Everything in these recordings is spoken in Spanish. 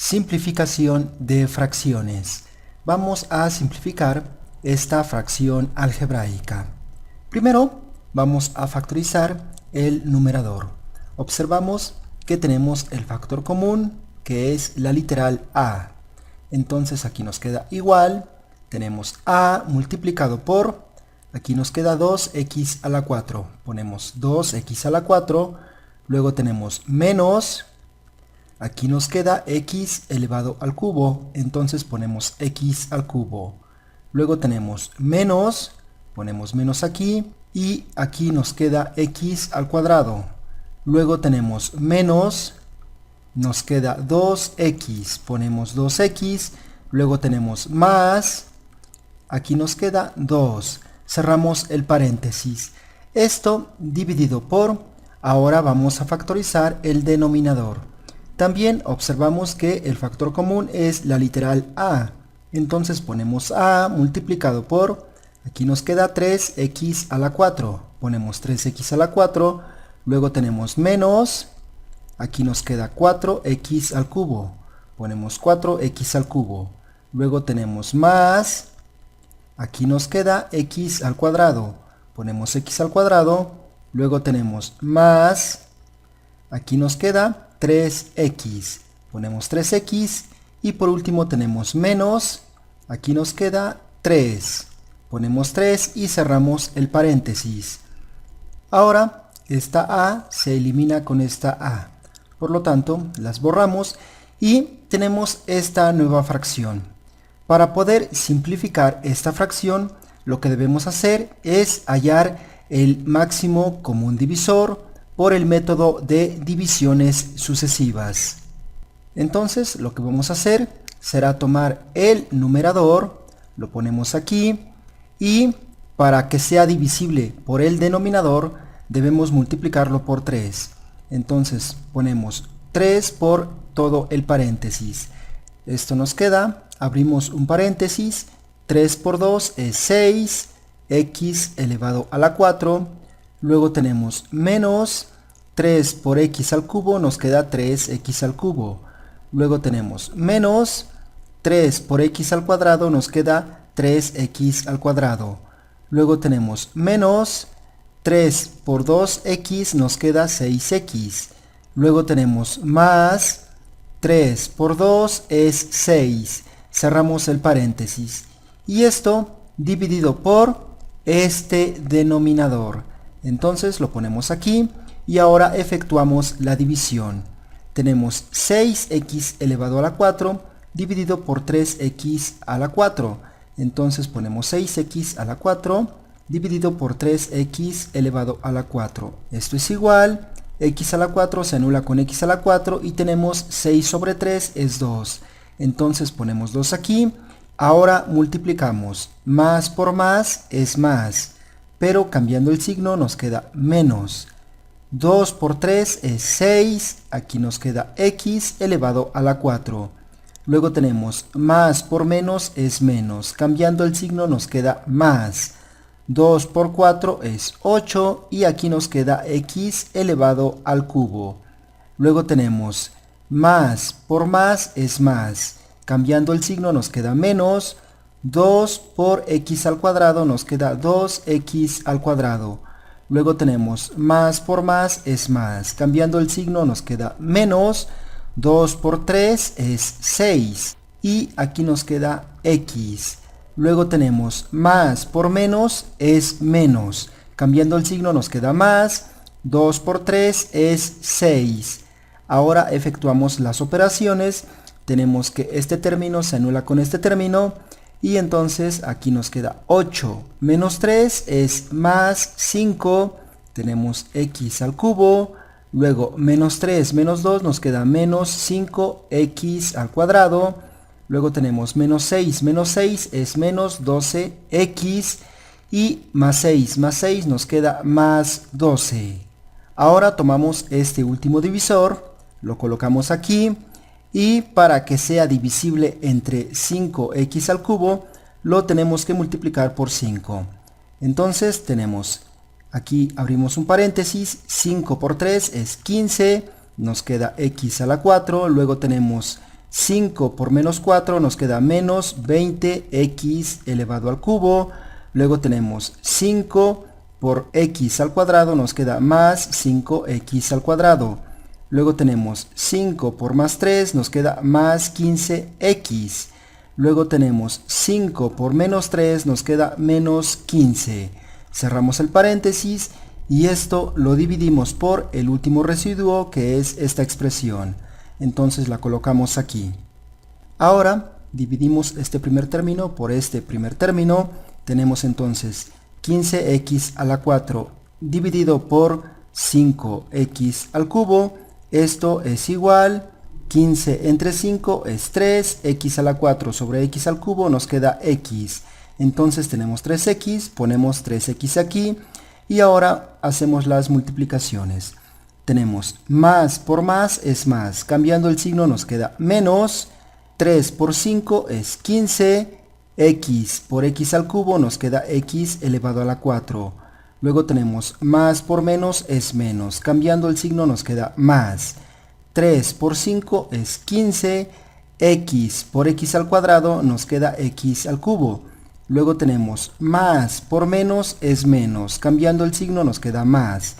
Simplificación de fracciones. Vamos a simplificar esta fracción algebraica. Primero vamos a factorizar el numerador. Observamos que tenemos el factor común, que es la literal a. Entonces aquí nos queda igual, tenemos a multiplicado por, aquí nos queda 2x a la 4. Ponemos 2x a la 4, luego tenemos menos, aquí nos queda x elevado al cubo, entonces ponemos x al cubo. Luego tenemos menos, ponemos menos aquí, y aquí nos queda x al cuadrado. Luego tenemos menos, nos queda 2x, ponemos 2x, luego tenemos más, aquí nos queda 2, cerramos el paréntesis. Esto dividido por, ahora vamos a factorizar el denominador. También observamos que el factor común es la literal a, entonces ponemos a multiplicado por, aquí nos queda 3x a la 4, ponemos 3x a la 4, luego tenemos menos, aquí nos queda 4x al cubo, ponemos 4x al cubo, luego tenemos más, aquí nos queda x al cuadrado, ponemos x al cuadrado, luego tenemos más, aquí nos queda 3x, ponemos 3x, y por último tenemos menos, aquí nos queda 3, ponemos 3 y cerramos el paréntesis. Ahora esta a se elimina con esta a, por lo tanto las borramos y tenemos esta nueva fracción. Para poder simplificar esta fracción, lo que debemos hacer es hallar el máximo común divisor por el método de divisiones sucesivas. Entonces lo que vamos a hacer será tomar el numerador, lo ponemos aquí, y para que sea divisible por el denominador debemos multiplicarlo por 3. Entonces ponemos 3 por todo el paréntesis. Esto nos queda, abrimos un paréntesis, 3 por 2 es 6, x elevado a la 4, luego tenemos menos 3 por x al cubo, nos queda 3x al cubo, luego tenemos menos 3 por x al cuadrado, nos queda 3x al cuadrado, luego tenemos menos 3 por 2x, nos queda 6x, luego tenemos más 3 por 2 es 6, cerramos el paréntesis, y esto dividido por este denominador. Entonces lo ponemos aquí y ahora efectuamos la división. Tenemos 6x elevado a la 4 dividido por 3x a la 4. Entonces ponemos 6x a la 4 dividido por 3x elevado a la 4. Esto es igual, x a la 4 se anula con x a la 4 y tenemos 6 sobre 3 es 2. Entonces ponemos 2 aquí. Ahora multiplicamos, más por más es más, pero cambiando el signo nos queda menos. 2 por 3 es 6, aquí nos queda x elevado a la 4. Luego tenemos más por menos es menos, cambiando el signo nos queda más. 2 por 4 es 8 y aquí nos queda x elevado al cubo. Luego tenemos más por más es más. Cambiando el signo nos queda menos, 2 por x al cuadrado nos queda 2x al cuadrado. Luego tenemos más por más es más. Cambiando el signo nos queda menos, 2 por 3 es 6. Y aquí nos queda x. Luego tenemos más por menos es menos. Cambiando el signo nos queda más, 2 por 3 es 6. Ahora efectuamos las operaciones. Tenemos que este término se anula con este término y entonces aquí nos queda 8 menos 3 es más 5, tenemos x al cubo, luego menos 3 menos 2 nos queda menos 5x al cuadrado, luego tenemos menos 6 es menos 12x y más 6 nos queda más 12. Ahora tomamos este último divisor, lo colocamos aquí. Y para que sea divisible entre 5x al cubo, lo tenemos que multiplicar por 5. Entonces tenemos, aquí abrimos un paréntesis, 5 por 3 es 15, nos queda x a la 4, luego tenemos 5 por menos 4 nos queda menos 20x elevado al cubo. Luego tenemos 5 por x al cuadrado nos queda más 5x al cuadrado. Luego tenemos 5 por más 3 nos queda más 15x. Luego tenemos 5 por menos 3 nos queda menos 15. Cerramos el paréntesis y esto lo dividimos por el último residuo, que es esta expresión. Entonces la colocamos aquí. Ahora dividimos este primer término por este primer término. Tenemos entonces 15x a la 4 dividido por 5x al cubo. Esto es igual, 15 entre 5 es 3, x a la 4 sobre x al cubo nos queda x. Entonces tenemos 3x, ponemos 3x aquí y ahora hacemos las multiplicaciones. Tenemos más por más es más, cambiando el signo nos queda menos, 3 por 5 es 15, x por x al cubo nos queda x elevado a la 4. Luego tenemos más por menos es menos, cambiando el signo nos queda más. 3 por 5 es 15, x por x al cuadrado nos queda x al cubo. Luego tenemos más por menos es menos, cambiando el signo nos queda más.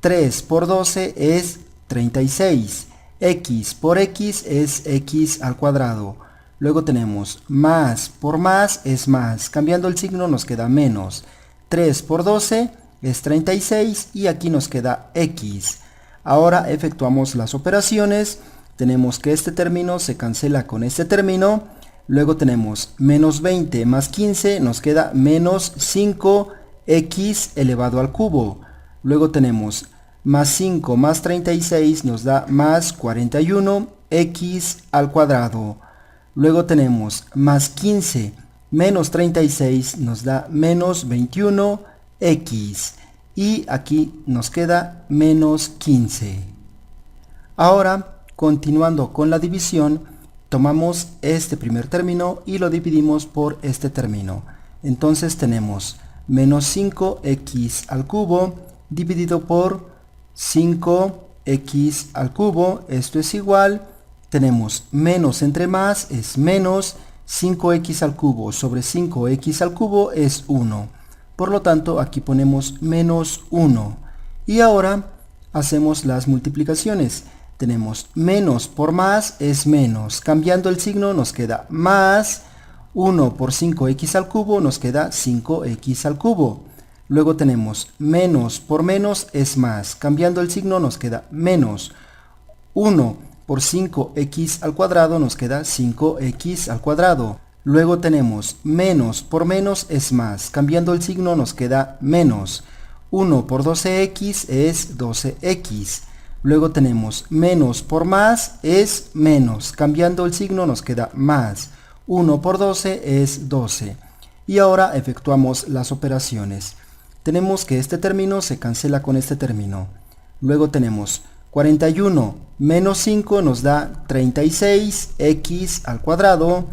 3 por 12 es 36, x por x es x al cuadrado. Luego tenemos más por más es más, cambiando el signo nos queda menos. 3 por 12 es 36 y aquí nos queda x. Ahora efectuamos las operaciones. Tenemos que este término se cancela con este término. Luego tenemos menos 20 más 15 nos queda menos 5x elevado al cubo. Luego tenemos más 5 más 36 nos da más 41x al cuadrado. Luego tenemos más 15 menos 36 nos da menos 21x. Y aquí nos queda menos 15. Ahora, continuando con la división, tomamos este primer término y lo dividimos por este término. Entonces tenemos menos 5x al cubo dividido por 5x al cubo. Esto es igual, tenemos menos entre más es menos, 5x al cubo sobre 5x al cubo es 1. Por lo tanto, aquí ponemos menos 1. Y ahora hacemos las multiplicaciones. Tenemos menos por más es menos. Cambiando el signo nos queda más. 1 por 5x al cubo nos queda 5x al cubo. Luego tenemos menos por menos es más. Cambiando el signo nos queda menos. 1 por 5x al cuadrado nos queda 5x al cuadrado. Luego tenemos menos por menos es más, cambiando el signo nos queda menos. 1 por 12x es 12x. Luego tenemos menos por más es menos, cambiando el signo nos queda más. 1 por 12 es 12. Y ahora efectuamos las operaciones. Tenemos que este término se cancela con este término. Luego tenemos 41 menos 5 nos da 36x al cuadrado.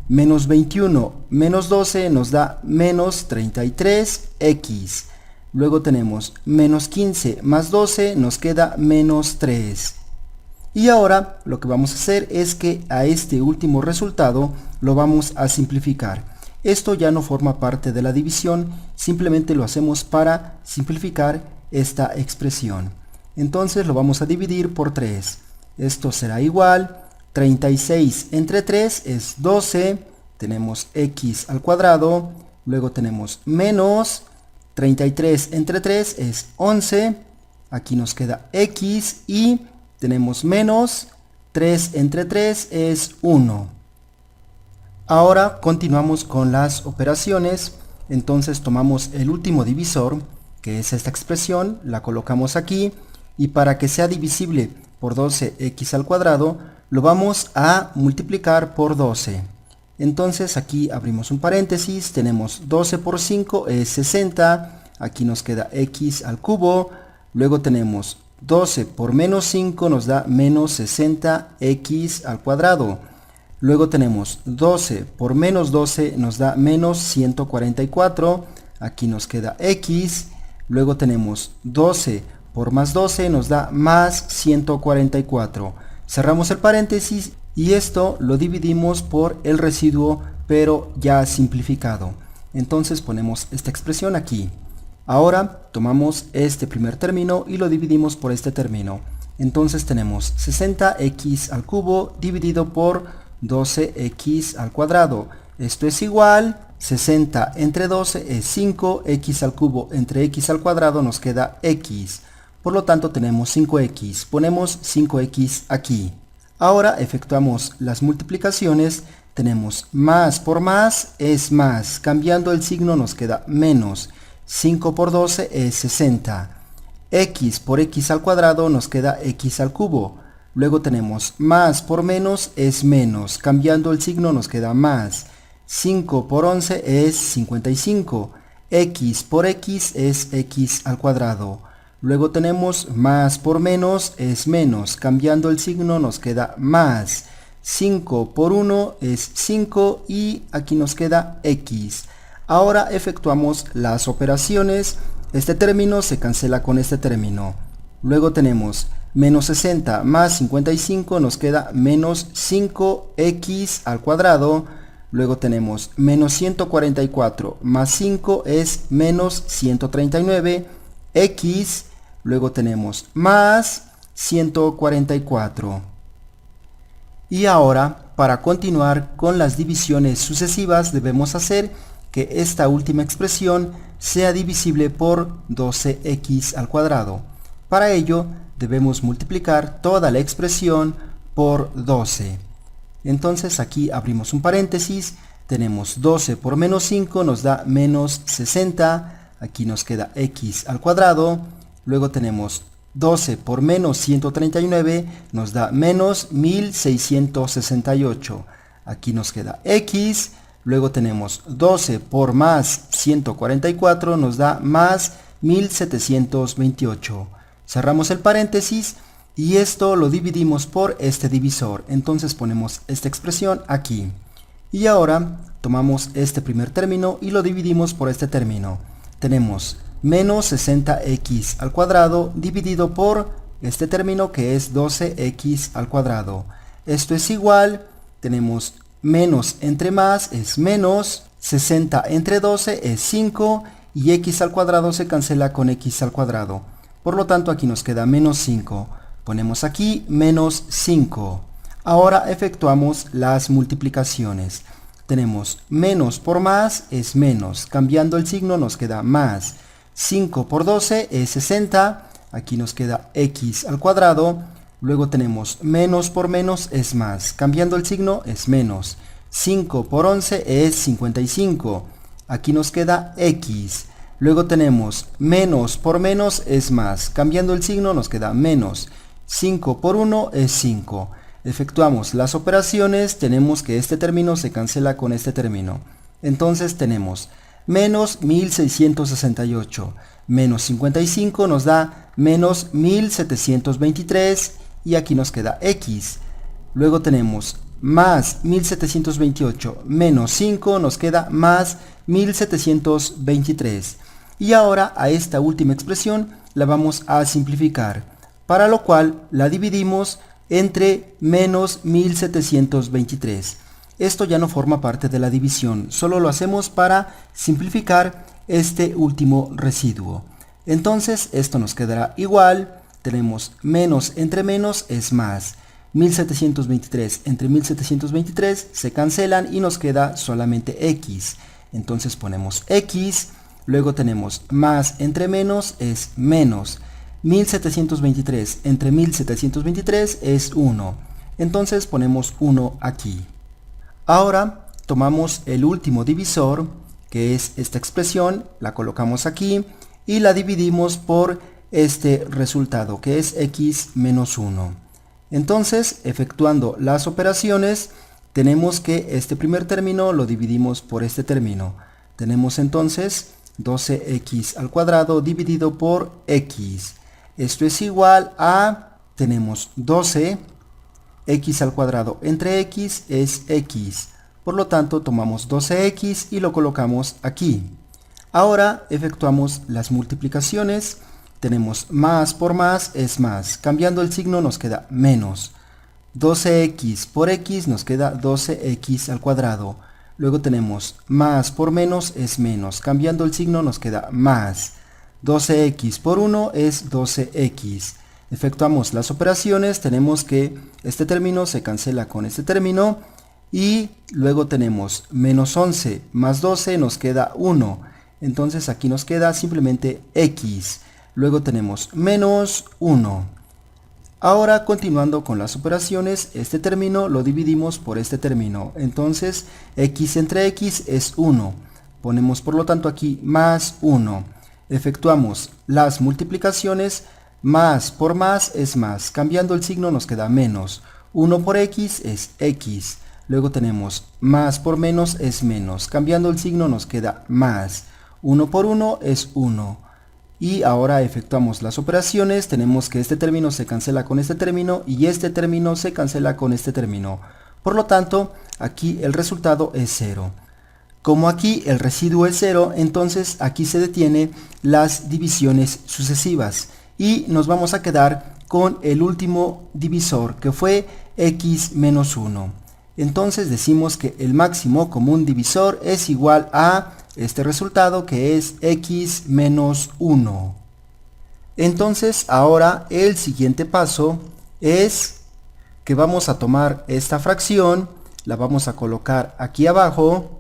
Menos 21 menos 12 nos da menos 33x. Luego tenemos menos 15 más 12 nos queda menos 3. Y ahora lo que vamos a hacer es que a este último resultado lo vamos a simplificar. Esto ya no forma parte de la división, simplemente lo hacemos para simplificar esta expresión. Entonces lo vamos a dividir por 3. Esto será igual. 36 entre 3 es 12, tenemos x al cuadrado, luego tenemos menos, 33 entre 3 es 11, aquí nos queda x y tenemos menos, 3 entre 3 es 1. Ahora continuamos con las operaciones, entonces tomamos el último divisor, que es esta expresión, la colocamos aquí y para que sea divisible por 12x al cuadrado, lo vamos a multiplicar por 12. Entonces aquí abrimos un paréntesis, tenemos 12 por 5 es 60, aquí nos queda x al cubo, luego tenemos 12 por menos 5 nos da menos 60x al cuadrado, luego tenemos 12 por menos 12 nos da menos 144, aquí nos queda x, luego tenemos 12 por más 12 nos da más 144. Cerramos el paréntesis y esto lo dividimos por el residuo pero ya simplificado. Entonces ponemos esta expresión aquí. Ahora tomamos este primer término y lo dividimos por este término. Entonces tenemos 60x al cubo dividido por 12x al cuadrado. Esto es igual, 60 entre 12 es 5, x al cubo entre x al cuadrado nos queda x. Por lo tanto tenemos 5x, ponemos 5x aquí. Ahora efectuamos las multiplicaciones, tenemos más por más es más, cambiando el signo nos queda menos, 5 por 12 es 60. X por x al cuadrado nos queda x al cubo. Luego tenemos más por menos es menos, cambiando el signo nos queda más. 5 por 11 es 55. X por x es x al cuadrado. Luego tenemos más por menos es menos, cambiando el signo nos queda más. 5 por 1 es 5 y aquí nos queda x. Ahora efectuamos las operaciones. Este término se cancela con este término. Luego tenemos menos 60 más 55 nos queda menos 5x al cuadrado. Luego tenemos menos 144 más 5 es menos 139 x. Luego tenemos más 144. Y ahora, para continuar con las divisiones sucesivas, debemos hacer que esta última expresión sea divisible por 12x al cuadrado. Para ello, debemos multiplicar toda la expresión por 12. Entonces aquí abrimos un paréntesis, tenemos 12 por menos 5 nos da menos 60, aquí nos queda x al cuadrado, luego tenemos 12 por menos 139 nos da menos 1668, aquí nos queda x, luego tenemos 12 por más 144 nos da más 1728. Cerramos el paréntesis y esto lo dividimos por este divisor. Entonces ponemos esta expresión aquí. Y ahora tomamos este primer término y lo dividimos por este término. Tenemos menos 60x al cuadrado dividido por este término que es 12x al cuadrado. Esto es igual, tenemos menos entre más es menos, 60 entre 12 es 5 y x al cuadrado se cancela con x al cuadrado. Por lo tanto aquí nos queda menos 5. Ponemos aquí menos 5. Ahora efectuamos las multiplicaciones. Tenemos menos por más es menos. Cambiando el signo nos queda más. 5 por 12 es 60. Aquí nos queda x al cuadrado. Luego tenemos menos por menos es más. Cambiando el signo es menos. 5 por 11 es 55. Aquí nos queda x. Luego tenemos menos por menos es más. Cambiando el signo nos queda menos. 5 por 1 es 5. Efectuamos las operaciones, tenemos que este término se cancela con este término. Entonces tenemos menos 1668 menos 55 nos da menos 1723 y aquí nos queda x. Luego tenemos más 1728 menos 5 nos queda más 1723. Y ahora a esta última expresión la vamos a simplificar, para lo cual la dividimos entre menos 1723. Esto ya no forma parte de la división, solo lo hacemos para simplificar este último residuo. Entonces esto nos quedará igual, tenemos menos entre menos es más. 1723 entre 1723 se cancelan y nos queda solamente x. Entonces ponemos x, luego tenemos más entre menos es menos. 1723 entre 1723 es 1. Entonces ponemos 1 aquí. Ahora tomamos el último divisor, que es esta expresión, la colocamos aquí y la dividimos por este resultado, que es x menos 1. Entonces, efectuando las operaciones, tenemos que este primer término lo dividimos por este término. Tenemos entonces 12x al cuadrado dividido por x. Esto es igual a, tenemos 12, x al cuadrado entre x es x. Por lo tanto, tomamos 12x y lo colocamos aquí. Ahora efectuamos las multiplicaciones. Tenemos más por más es más. Cambiando el signo nos queda menos. 12x por x nos queda 12x al cuadrado. Luego tenemos más por menos es menos. Cambiando el signo nos queda más. 12x por 1 es 12x. Efectuamos las operaciones. Tenemos que este término se cancela con este término. Y luego tenemos menos 11 más 12 nos queda 1. Entonces aquí nos queda simplemente x. Luego tenemos menos 1. Ahora, continuando con las operaciones, este término lo dividimos por este término. Entonces, x entre x es 1. Ponemos por lo tanto aquí más 1. Efectuamos las multiplicaciones. Más por más es más. Cambiando el signo nos queda menos. 1 por x es x. Luego tenemos más por menos es menos. Cambiando el signo nos queda más. 1 por 1 es 1. Y ahora efectuamos las operaciones. Tenemos que este término se cancela con este término y este término se cancela con este término. Por lo tanto, aquí el resultado es 0. Como aquí el residuo es 0, entonces aquí se detienen las divisiones sucesivas. Y nos vamos a quedar con el último divisor, que fue x menos 1. Entonces decimos que el máximo común divisor es igual a este resultado, que es x menos 1. Entonces ahora el siguiente paso es que vamos a tomar esta fracción, la vamos a colocar aquí abajo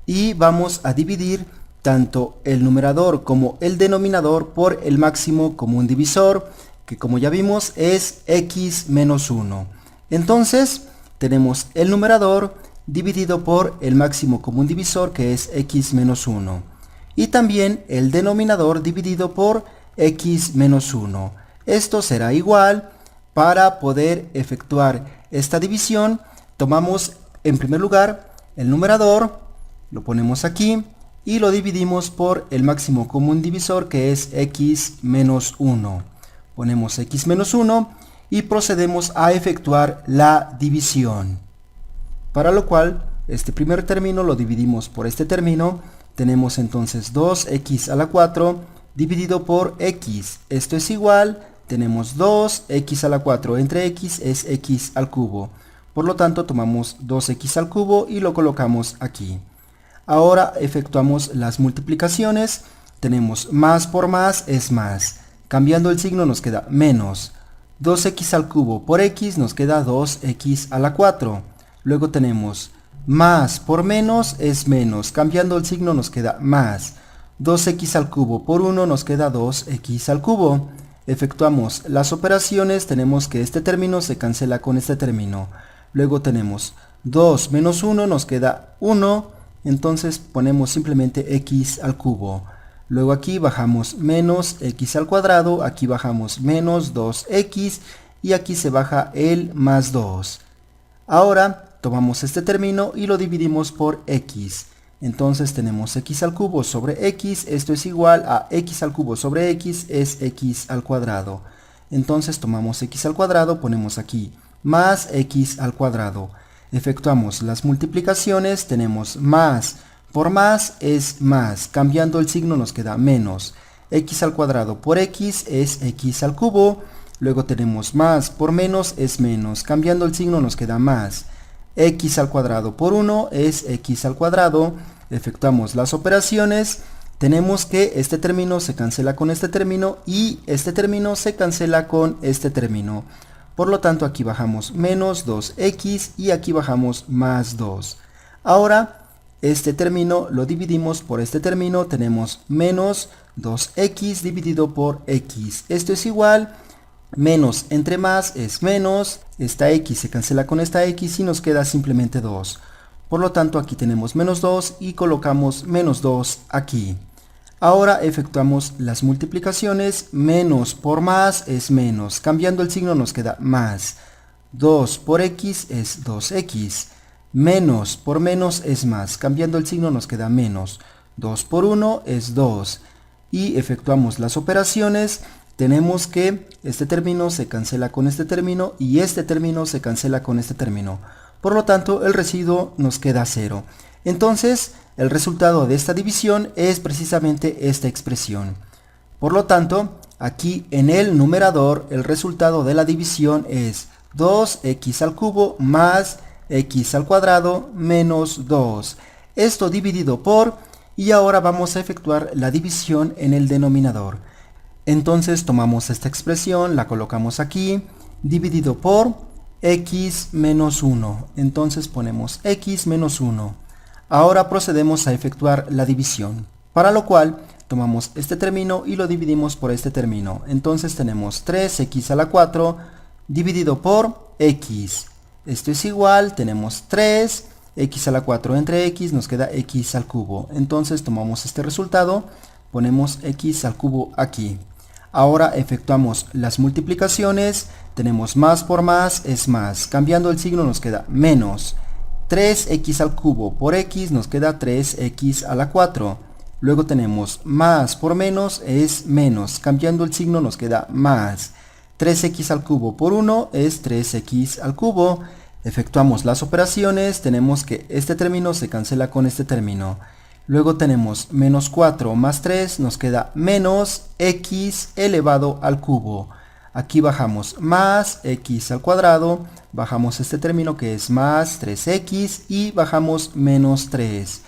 y vamos a dividir tanto el numerador como el denominador por el máximo común divisor, que como ya vimos es x menos 1. Entonces tenemos el numerador dividido por el máximo común divisor, que es x menos 1. Y también el denominador dividido por x menos 1. Esto será igual. Para poder efectuar esta división, tomamos en primer lugar el numerador, lo ponemos aquí y lo dividimos por el máximo común divisor, que es x menos 1. Ponemos x menos 1 y procedemos a efectuar la división. Para lo cual, este primer término lo dividimos por este término. Tenemos entonces 2x a la 4 dividido por x. Esto es igual, tenemos 2x a la 4 entre x es x al cubo. Por lo tanto, tomamos 2x al cubo y lo colocamos aquí. Ahora efectuamos las multiplicaciones. Tenemos más por más es más. Cambiando el signo nos queda menos. 2x al cubo por x nos queda 2x a la 4. Luego tenemos más por menos es menos. Cambiando el signo nos queda más. 2x al cubo por 1 nos queda 2x al cubo. Efectuamos las operaciones. Tenemos que este término se cancela con este término. Luego tenemos 2 menos 1 nos queda 1. Entonces ponemos simplemente x al cubo. Luego aquí bajamos menos x al cuadrado. Aquí bajamos menos 2x. Y aquí se baja el más 2. Ahora tomamos este término y lo dividimos por x. Entonces tenemos x al cubo sobre x. Esto es igual a x al cubo sobre x es x al cuadrado. Entonces tomamos x al cuadrado, ponemos aquí más x al cuadrado. Efectuamos las multiplicaciones. Tenemos más por más es más. Cambiando el signo nos queda menos. X al cuadrado por x es x al cubo. Luego tenemos más por menos es menos. Cambiando el signo nos queda más. X al cuadrado por 1 es x al cuadrado. Efectuamos las operaciones. Tenemos que este término se cancela con este término y este término se cancela con este término. Por lo tanto, aquí bajamos menos 2x y aquí bajamos más 2. Ahora, este término lo dividimos por este término. Tenemos menos 2x dividido por x. Esto es igual. Menos entre más es menos. Esta x se cancela con esta x y nos queda simplemente 2. Por lo tanto, aquí tenemos menos 2 y colocamos menos 2 aquí. Ahora efectuamos las multiplicaciones. Menos por más es menos. Cambiando el signo nos queda más. 2 por x es 2x. Menos por menos es más. Cambiando el signo nos queda menos. 2 por 1 es 2. Y efectuamos las operaciones. Tenemos que este término se cancela con este término y este término se cancela con este término. Por lo tanto, el residuo nos queda 0. Entonces, el resultado de esta división es precisamente esta expresión. Por lo tanto, aquí en el numerador, el resultado de la división es 2x al cubo más x al cuadrado menos 2. Esto dividido por, y ahora vamos a efectuar la división en el denominador. Entonces tomamos esta expresión, la colocamos aquí, dividido por x menos 1. Entonces ponemos x menos 1. Ahora procedemos a efectuar la división, para lo cual tomamos este término y lo dividimos por este término. Entonces tenemos 3x a la 4 dividido por x. Esto es igual, tenemos 3, x a la 4 entre x nos queda x al cubo. Entonces tomamos este resultado, ponemos x al cubo aquí. Ahora efectuamos las multiplicaciones, tenemos más por más es más. Cambiando el signo nos queda menos. 3x al cubo por x nos queda 3x a la 4. Luego tenemos más por menos es menos. Cambiando el signo nos queda más. 3x al cubo por 1 es 3x al cubo. Efectuamos las operaciones, tenemos que este término se cancela con este término. Luego tenemos menos 4 más 3 nos queda menos x elevado al cubo. Aquí bajamos más x al cuadrado, bajamos este término que es más 3x y bajamos menos 3.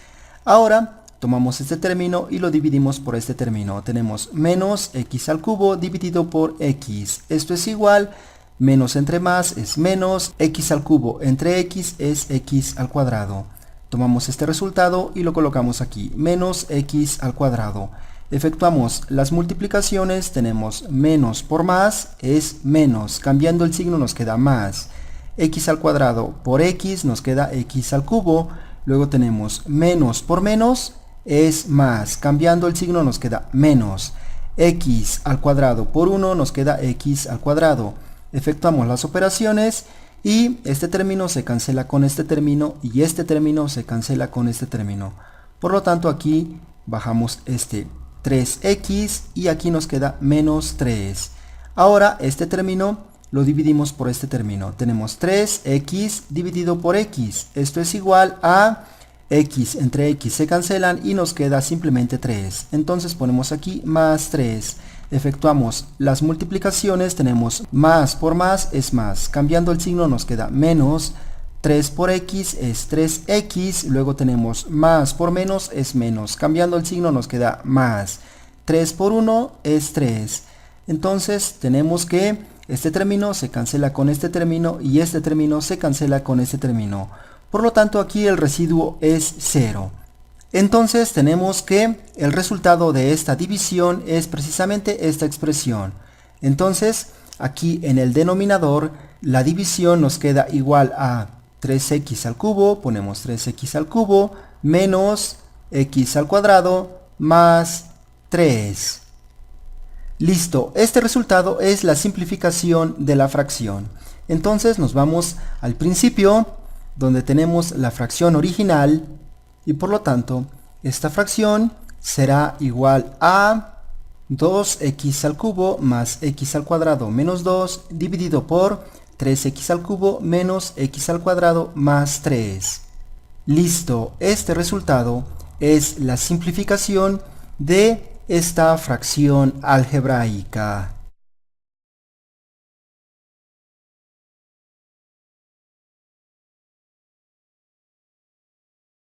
Ahora tomamos este término y lo dividimos por este término. Tenemos menos x al cubo dividido por x. Esto es igual, menos entre más es menos, x al cubo entre x es x al cuadrado. Tomamos este resultado y lo colocamos aquí, menos x al cuadrado. Efectuamos las multiplicaciones, tenemos menos por más es menos, cambiando el signo nos queda más. X al cuadrado por x nos queda x al cubo, luego tenemos menos por menos es más, cambiando el signo nos queda menos. X al cuadrado por 1 nos queda x al cuadrado. Efectuamos las operaciones y este término se cancela con este término y este término se cancela con este término. Por lo tanto aquí bajamos este 3x y aquí nos queda menos 3. Ahora este término lo dividimos por este término. Tenemos 3x dividido por x. Esto es igual a x entre x se cancelan y nos queda simplemente 3. Entonces ponemos aquí más 3. Efectuamos las multiplicaciones, tenemos más por más es más. Cambiando el signo nos queda menos. 3 por x es 3x, luego tenemos más por menos es menos. Cambiando el signo nos queda más. 3 por 1 es 3. Entonces tenemos que este término se cancela con este término y este término se cancela con este término. Por lo tanto aquí el residuo es 0. Entonces tenemos que el resultado de esta división es precisamente esta expresión. Entonces aquí en el denominador la división nos queda igual a 3x al cubo, ponemos 3x al cubo, menos x al cuadrado, más 3. Listo, este resultado es la simplificación de la fracción. Entonces nos vamos al principio, donde tenemos la fracción original, y por lo tanto, esta fracción será igual a 2x al cubo más x al cuadrado menos 2 dividido por 3x al cubo menos x al cuadrado más 3. Listo, este resultado es la simplificación de esta fracción algebraica.